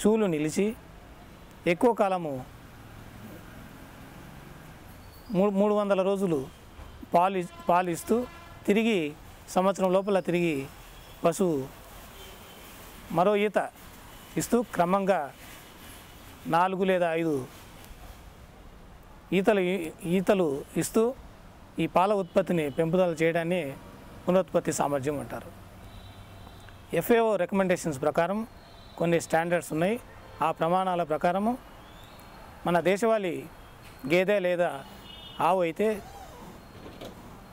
చూలు నిలిచి ఎక్కువ కాలము 300 రోజులు పాలు ఇస్తూ తిరిగి సంవత్సరం లోపల తిరిగి పశువు మరో ఈత ఇస్తూ క్రమంగా 4 లేదా 5 ఈతలు ఇస్తూ ఈ పాల ఉత్పత్తిని పెంపుదల చేయడాన్ని పునరుత్పత్తి సామర్థ్యం అంటారు. FAO రికమెండేషన్స్ ప్రకారం కొన్ని స్టాండర్డ్స్ ఉన్నాయి. ఆ ప్రమాణాల ప్రకారము మన దేశవాళీ గేదె లేదా ఆవు అయితే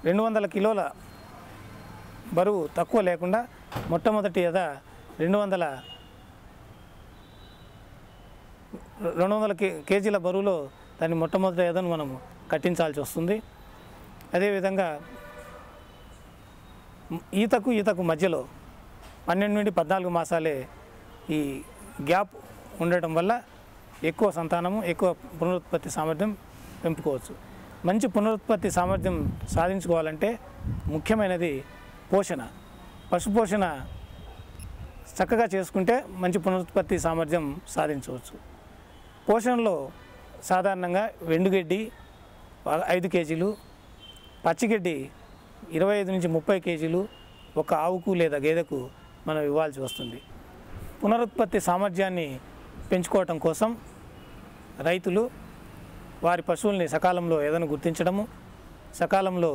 200 కిలోల బరువు తక్కువ లేకుండా మొట్టమొదటి ఎద 200 కేజీల బరువులో దాన్ని మొట్టమొదటి ఎదను మనం కట్టించాల్సి వస్తుంది. అదేవిధంగా ఈతకు మధ్యలో 12 నుండి 14 మాసాలే ఈ గ్యాప్ ఉండటం వల్ల ఎక్కువ సంతానము ఎక్కువ పునరుత్పత్తి సామర్థ్యం పెంపుకోవచ్చు. మంచి పునరుత్పత్తి సామర్థ్యం సాధించుకోవాలంటే ముఖ్యమైనది పోషణ. పశుపోషణ చక్కగా చేసుకుంటే మంచి పునరుత్పత్తి సామర్థ్యం సాధించవచ్చు. పోషణలో సాధారణంగా ఎండుగడ్డి 5 కేజీలు, పచ్చిగడ్డి 25 నుంచి 30 కేజీలు ఒక ఆవుకు లేదా గేదెకు మనం ఇవ్వాల్సి వస్తుంది. పునరుత్పత్తి సామర్థ్యాన్ని పెంచుకోవటం కోసం రైతులు వారి పశువుల్ని సకాలంలో ఎదను గుర్తించడము, సకాలంలో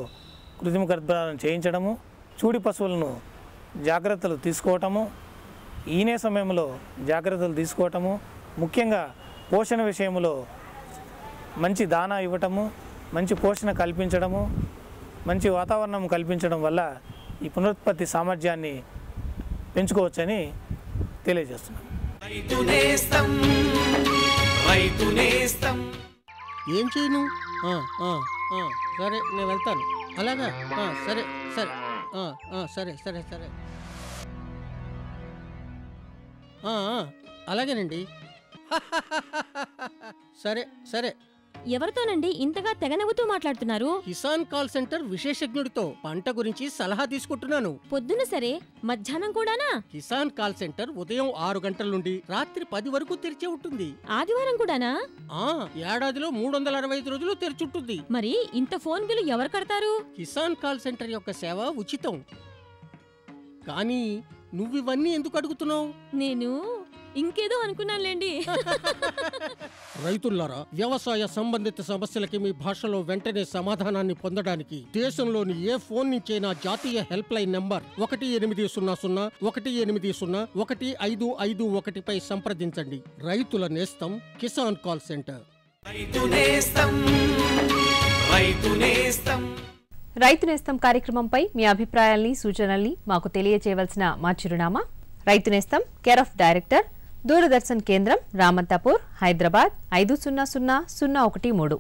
కృత్రిమ గర్భధారణ చేయించడము, చూడి పశువులను జాగ్రత్తలు తీసుకోవటము, ఈనే సమయంలో జాగ్రత్తలు తీసుకోవటము, ముఖ్యంగా పోషణ విషయంలో మంచి దానా ఇవ్వటము, మంచి పోషణ కల్పించడము, మంచి వాతావరణం కల్పించడం వల్ల ఈ పునరుత్పత్తి సామర్థ్యాన్ని పెంచుకోవచ్చని తెలియజేస్తున్నాం. ఏం చేయను? సరే నేను వెళ్తాను. అలాగా? సరే సరే సరే సరే సరే అలాగేనండి. సరే సరే. ఎవరితోనండి ఇంతగా తెగనవ్వుతూ మాట్లాడుతున్నారు? కిసాన్ కాల్ సెంటర్ విశేషజ్ఞుడితో పంట గురించి సలహా తీసుకుంటున్నాను. పొద్దున సరే, మధ్యాహ్నం కూడానా? కిసాన్ కాల్ సెంటర్ ఉదయం 6 గంటల నుండి రాత్రి 10 వరకు తెరిచే ఉంటుంది. ఆదివారం కూడానా? ఏడాదిలో 365 రోజులు తెరిచుంటుంది. మరి ఇంత ఫోన్ బిల్లు ఎవరు కడతారు? కిసాన్ కాల్ సెంటర్ యొక్క సేవ ఉచితం. కానీ నువ్వివన్నీ ఎందుకు అడుగుతున్నావు? నేను ఇంకేదో అనుకున్నానులేండి. రైతులారా, వ్యవసాయ సంబంధిత సమస్యలకి మీ భాషలో వెంటనే సమాధానాన్ని పొందడానికి దేశంలోని ఏ ఫోన్ నుంచైనా జాతీయ హెల్ప్ లైన్ నంబర్ 1800 పై సంప్రదించండి. రైతుల నేస్తం కిసాన్ కాల్ సెంటర్. రైతు నేస్తం కార్యక్రమంపై మీ అభిప్రాయాల్ని, సూచనల్ని మాకు తెలియజేయవలసిన మా చిరునామా: రైతు నేస్తం, కేర్ ఆఫ్ డైరెక్టర్, దూరదర్శన్ కేంద్రం, రామంతాపూర్, హైదరాబాద్ 500013.